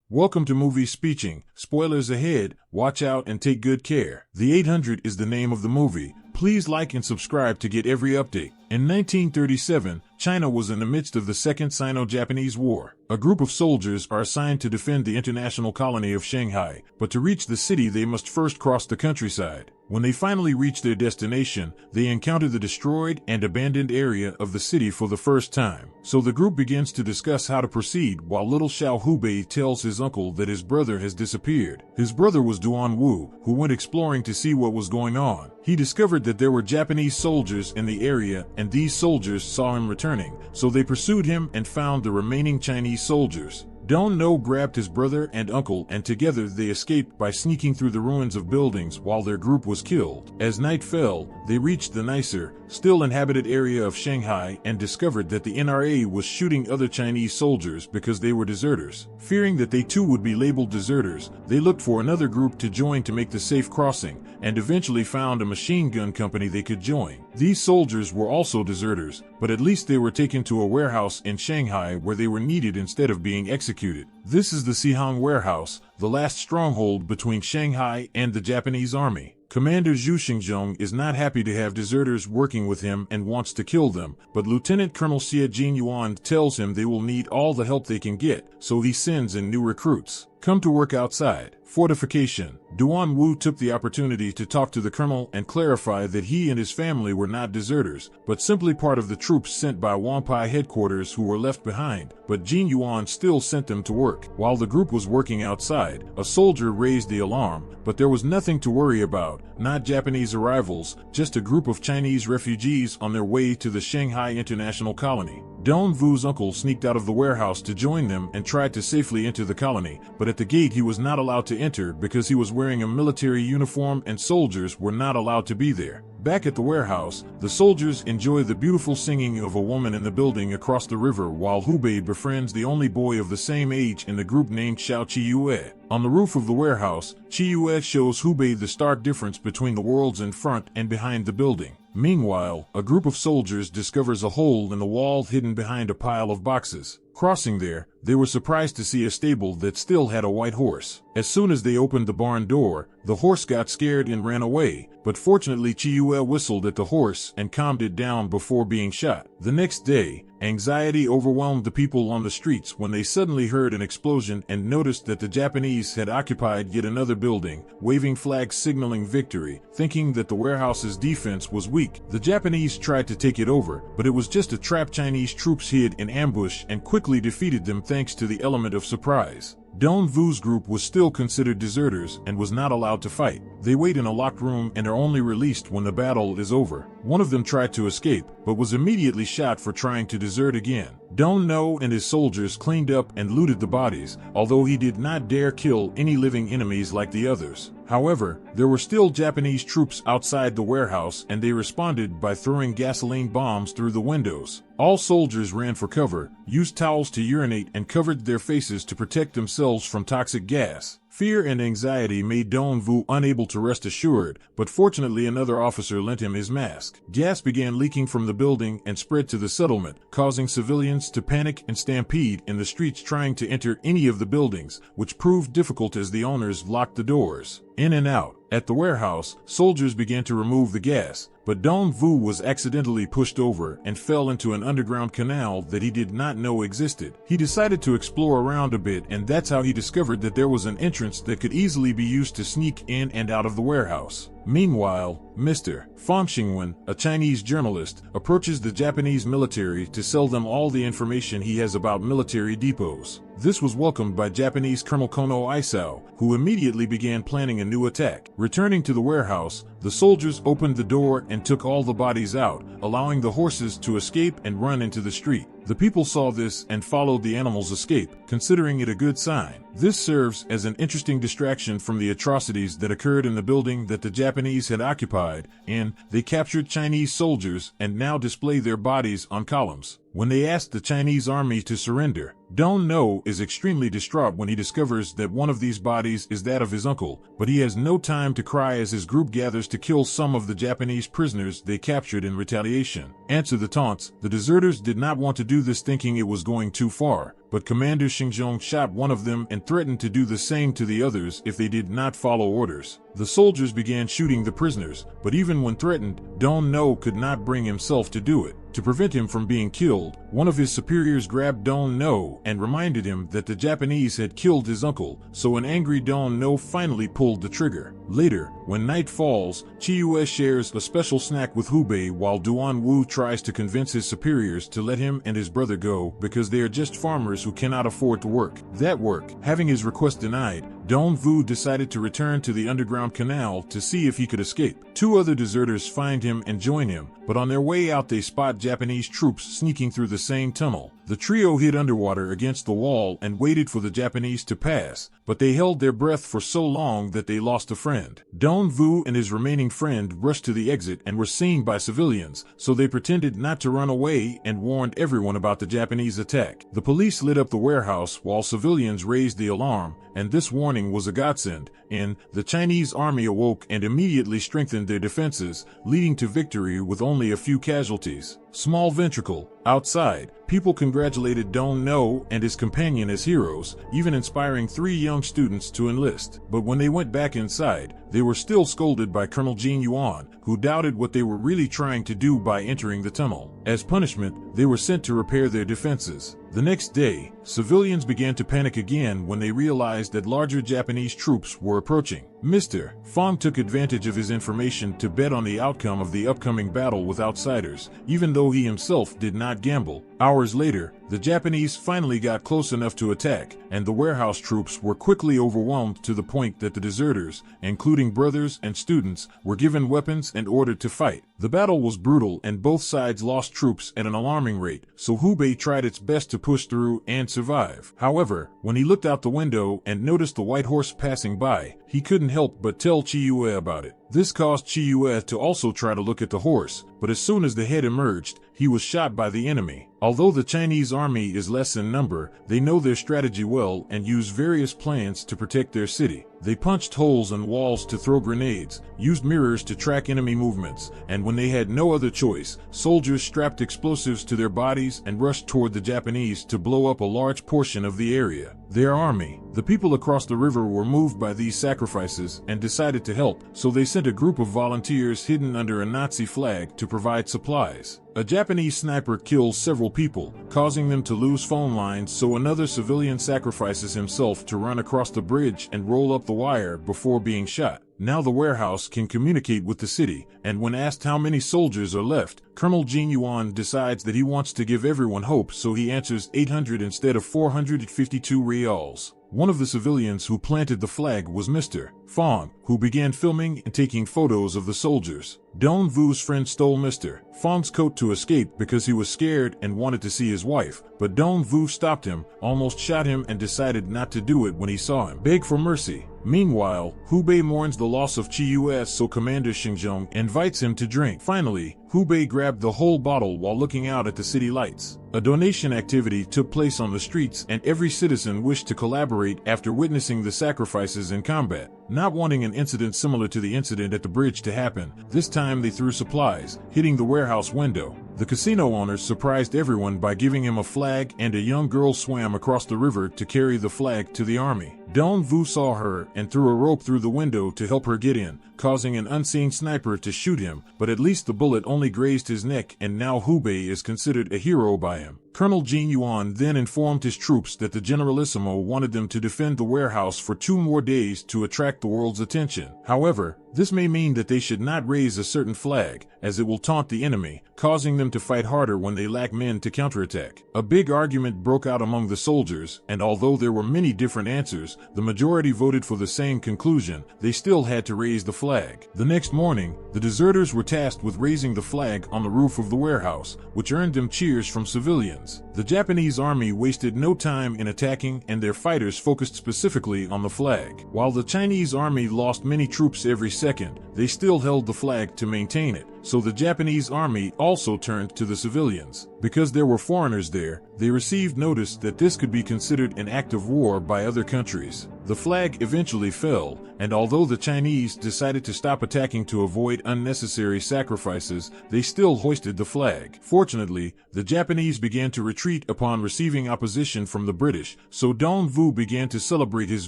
Welcome to Movie Speeching. Spoilers ahead. Watch out and take good care. The 800 is the name of the movie. Please like and subscribe to get every update. In 1937, China was in the midst of the Second Sino-Japanese War. A group of soldiers are assigned to defend the international colony of Shanghai, but to reach the city they must first cross the countryside. When they finally reach their destination, they encounter the destroyed and abandoned area of the city for the first time. So the group begins to discuss how to proceed while little Xiao Hubei tells his uncle that his brother has disappeared. His brother was Duan Wu, who went exploring to see what was going on. He discovered that there were Japanese soldiers in the area, and these soldiers saw him returning, so they pursued him and found the remaining Chinese soldiers. Don't Know grabbed his brother and uncle, and together they escaped by sneaking through the ruins of buildings while their group was killed. As night fell, they reached the nicer, still inhabited area of Shanghai and discovered that the NRA was shooting other Chinese soldiers because they were deserters. Fearing that they too would be labeled deserters, they looked for another group to join to make the safe crossing, and eventually found a machine gun company they could join. These soldiers were also deserters, but at least they were taken to a warehouse in Shanghai where they were needed instead of being executed. This is the Sihang warehouse, the last stronghold between Shanghai and the Japanese army. Commander Zhu Xingzhong is not happy to have deserters working with him and wants to kill them, but Lieutenant Colonel Xie Jinyuan tells him they will need all the help they can get, so he sends in new recruits. Come to work outside. Fortification. Duan Wu took the opportunity to talk to the colonel and clarify that he and his family were not deserters, but simply part of the troops sent by Wampai headquarters who were left behind, but Jin Yuan still sent them to work. While the group was working outside, a soldier raised the alarm, but there was nothing to worry about, not Japanese arrivals, just a group of Chinese refugees on their way to the Shanghai International Colony. Dong Vu's uncle sneaked out of the warehouse to join them and tried to safely enter the colony, but at the gate he was not allowed to enter because he was wearing a military uniform and soldiers were not allowed to be there. Back at the warehouse, the soldiers enjoy the beautiful singing of a woman in the building across the river while Hubei befriends the only boy of the same age in the group named Xiao Qiyue. On the roof of the warehouse, Qiyue shows Hubei the stark difference between the worlds in front and behind the building. Meanwhile, a group of soldiers discovers a hole in the wall hidden behind a pile of boxes. Crossing there, they were surprised to see a stable that still had a white horse. As soon as they opened the barn door, the horse got scared and ran away, but fortunately Qiyue whistled at the horse and calmed it down before being shot. The next day, anxiety overwhelmed the people on the streets when they suddenly heard an explosion and noticed that the Japanese had occupied yet another building, waving flags signaling victory. Thinking that the warehouse's defense was weak, the Japanese tried to take it over, but it was just a trap Chinese troops hid in ambush and quickly defeated them thanks to the element of surprise. Dong Vu's group was still considered deserters and was not allowed to fight. They wait in a locked room and are only released when the battle is over. One of them tried to escape, but was immediately shot for trying to desert again. Dong Know and his soldiers cleaned up and looted the bodies, although he did not dare kill any living enemies like the others. However, there were still Japanese troops outside the warehouse and they responded by throwing gasoline bombs through the windows. All soldiers ran for cover, used towels to urinate and covered their faces to protect themselves from toxic gas. Fear and anxiety made Dong Vu unable to rest assured, but fortunately another officer lent him his mask. Gas began leaking from the building and spread to the settlement, causing civilians to panic and stampede in the streets trying to enter any of the buildings, which proved difficult as the owners locked the doors. In and out. At the warehouse, soldiers began to remove the gas, but Dong Vu was accidentally pushed over and fell into an underground canal that he did not know existed. He decided to explore around a bit, and that's how he discovered that there was an entrance that could easily be used to sneak in and out of the warehouse. Meanwhile, Mr. Fang Xingwen, a Chinese journalist, approaches the Japanese military to sell them all the information he has about military depots. This was welcomed by Japanese Colonel Kono Isao, who immediately began planning a new attack. Returning to the warehouse, the soldiers opened the door and took all the bodies out, allowing the horses to escape and run into the street. The people saw this and followed the animals' escape, considering it a good sign. This serves as an interesting distraction from the atrocities that occurred in the building that the Japanese had occupied, and they captured Chinese soldiers and now display their bodies on columns. When they asked the Chinese army to surrender, Dong Know is extremely distraught when he discovers that one of these bodies is that of his uncle, but he has no time to cry as his group gathers to kill some of the Japanese prisoners they captured in retaliation. Answer the taunts. The deserters did not want to do this, thinking it was going too far, but Commander Xinzhong shot one of them and threatened to do the same to the others if they did not follow orders. The soldiers began shooting the prisoners, but even when threatened, Dong No could not bring himself to do it. To prevent him from being killed, one of his superiors grabbed Dong No and reminded him that the Japanese had killed his uncle, so an angry Dong No finally pulled the trigger. Later, when night falls, Chiyue shares a special snack with Hubei while Duan Wu tries to convince his superiors to let him and his brother go because they are just farmers who cannot afford to work. That work, having his request denied, Dong Wu decided to return to the underground canal to see if he could escape. Two other deserters find him and join him, but on their way out they spot Japanese troops sneaking through the same tunnel. The trio hid underwater against the wall and waited for the Japanese to pass, but they held their breath for so long that they lost a friend. Dong Wu and his remaining friend rushed to the exit and were seen by civilians, so they pretended not to run away and warned everyone about the Japanese attack. The police lit up the warehouse while civilians raised the alarm, and this warning was a godsend. The Chinese army awoke and immediately strengthened their defenses, leading to victory with only a few casualties. Small ventricle. Outside, people congratulated Dong No and his companion as heroes, even inspiring 3 young students to enlist. But when they went back inside, they were still scolded by Colonel Jin Yuan, who doubted what they were really trying to do by entering the tunnel. As punishment, they were sent to repair their defenses. The next day, civilians began to panic again when they realized that larger Japanese troops were approaching. Mr. Fong took advantage of his information to bet on the outcome of the upcoming battle with outsiders, even though he himself did not gamble. Hours later, the Japanese finally got close enough to attack, and the warehouse troops were quickly overwhelmed to the point that the deserters, including brothers and students, were given weapons and ordered to fight. The battle was brutal and both sides lost troops at an alarming rate, so Hubei tried its best to push through and survive. However, when he looked out the window and noticed the white horse passing by, he couldn't help but tell Chiyue about it. This caused Chiyue to also try to look at the horse, but as soon as the head emerged, he was shot by the enemy. Although the Chinese army is less in number, they know their strategy well and use various plans to protect their city. They punched holes in walls to throw grenades, used mirrors to track enemy movements, and when they had no other choice, soldiers strapped explosives to their bodies and rushed toward the Japanese to blow up a large portion of the area. Their army, the people across the river, were moved by these sacrifices and decided to help, so they sent a group of volunteers hidden under a Nazi flag to provide supplies. A Japanese sniper kills several people, causing them to lose phone lines, so another civilian sacrifices himself to run across the bridge and roll up the wire before being shot. Now the warehouse can communicate with the city, and when asked how many soldiers are left, Colonel Jin Yuan decides that he wants to give everyone hope, so he answers 800 instead of 452 reals. One of the civilians who planted the flag was Mr. Fong, who began filming and taking photos of the soldiers. Dong Vu's friend stole Mr. Fong's coat to escape because he was scared and wanted to see his wife, but Dong Vu stopped him, almost shot him, and decided not to do it when he saw him beg for mercy. Meanwhile, Hubei mourns the loss of Chiyue, so Commander Xinzhong invites him to drink. Finally, Hubei grabbed the whole bottle while looking out at the city lights. A donation activity took place on the streets, and every citizen wished to collaborate after witnessing the sacrifices in combat. Not wanting an incident similar to the incident at the bridge to happen, this time they threw supplies, hitting the warehouse window. The casino owners surprised everyone by giving him a flag, and a young girl swam across the river to carry the flag to the army. Dong Vu saw her and threw a rope through the window to help her get in, causing an unseen sniper to shoot him, but at least the bullet only grazed his neck, and now Hubei is considered a hero by him. Colonel Jin Yuan then informed his troops that the Generalissimo wanted them to defend the warehouse for 2 more days to attract the world's attention. However, this may mean that they should not raise a certain flag, as it will taunt the enemy, causing them to fight harder when they lack men to counterattack. A big argument broke out among the soldiers, and although there were many different answers, the majority voted for the same conclusion: they still had to raise the flag. The next morning, the deserters were tasked with raising the flag on the roof of the warehouse, which earned them cheers from civilians. The Japanese army wasted no time in attacking, and their fighters focused specifically on the flag. While the Chinese army lost many troops every second, they still held the flag to maintain it, so the Japanese army also turned to the civilians. Because there were foreigners there, they received notice that this could be considered an act of war by other countries. The flag eventually fell, and although the Chinese decided to stop attacking to avoid unnecessary sacrifices, they still hoisted the flag. Fortunately, the Japanese began to retreat upon receiving opposition from the British, so Dong Vu began to celebrate his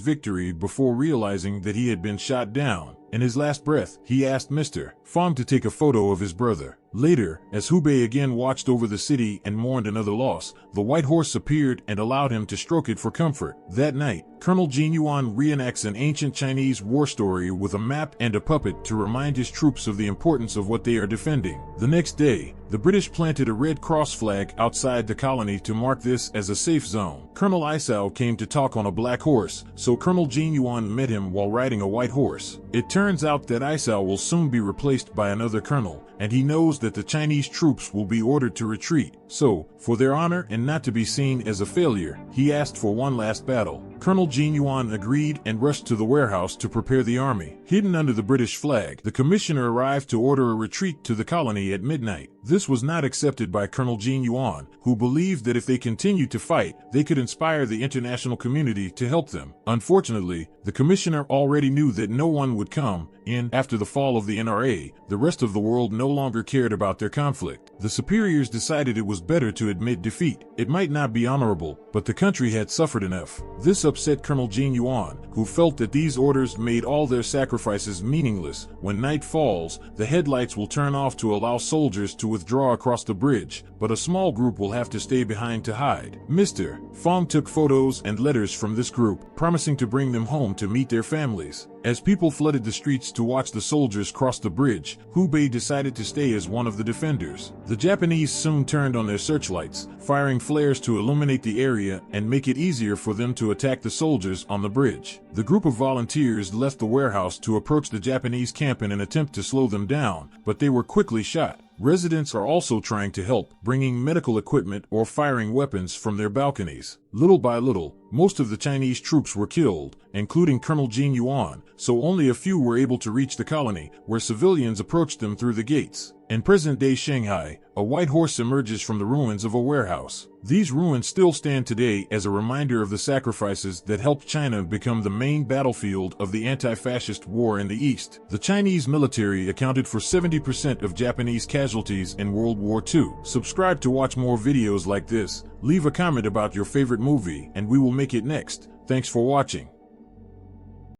victory before realizing that he had been shot down. In his last breath, he asked Mr. Fong to take a photo of his brother. Later, as Hubei again watched over the city and mourned another loss, the white horse appeared and allowed him to stroke it for comfort. That night, Colonel Jin Yuan reenacts an ancient Chinese war story with a map and a puppet to remind his troops of the importance of what they are defending. The next day, the British planted a red cross flag outside the colony to mark this as a safe zone. Colonel Isao came to talk on a black horse, so Colonel Jin Yuan met him while riding a white horse. It turns out that Isao will soon be replaced by another colonel, and he knows that the Chinese troops will be ordered to retreat. So, for their honor and not to be seen as a failure, he asked for one last battle. Colonel Jin Yuan agreed and rushed to the warehouse to prepare the army. Hidden under the British flag, the commissioner arrived to order a retreat to the colony at midnight. This was not accepted by Colonel Jin Yuan, who believed that if they continued to fight, they could inspire the international community to help them. Unfortunately, the commissioner already knew that no one would come in. After the fall of the NRA, the rest of the world no longer cared about their conflict. The superiors decided it was better to admit defeat. It might not be honorable, but the country had suffered enough. This upset Colonel Jin Yuan, who felt that these orders made all their sacrifices meaningless. When night falls, the headlights will turn off to allow soldiers to withdraw across the bridge, but a small group will have to stay behind to hide. Mr. Fong took photos and letters from this group, promising to bring them home to meet their families. As people flooded the streets to watch the soldiers cross the bridge, Hubei decided to stay as one of the defenders. The Japanese soon turned on their searchlights, firing flares to illuminate the area and make it easier for them to attack the soldiers on the bridge. The group of volunteers left the warehouse to approach the Japanese camp in an attempt to slow them down, but they were quickly shot. Residents are also trying to help, bringing medical equipment or firing weapons from their balconies. Little by little, most of the Chinese troops were killed, including Colonel Jin Yuan, so only a few were able to reach the colony, where civilians approached them through the gates. In present-day Shanghai, a white horse emerges from the ruins of a warehouse. These ruins still stand today as a reminder of the sacrifices that helped China become the main battlefield of the anti-fascist war in the East. The Chinese military accounted for 70% of Japanese casualties in World War II. Subscribe to watch more videos like this, leave a comment about your favorite movie, and we will make it next. Thanks for watching.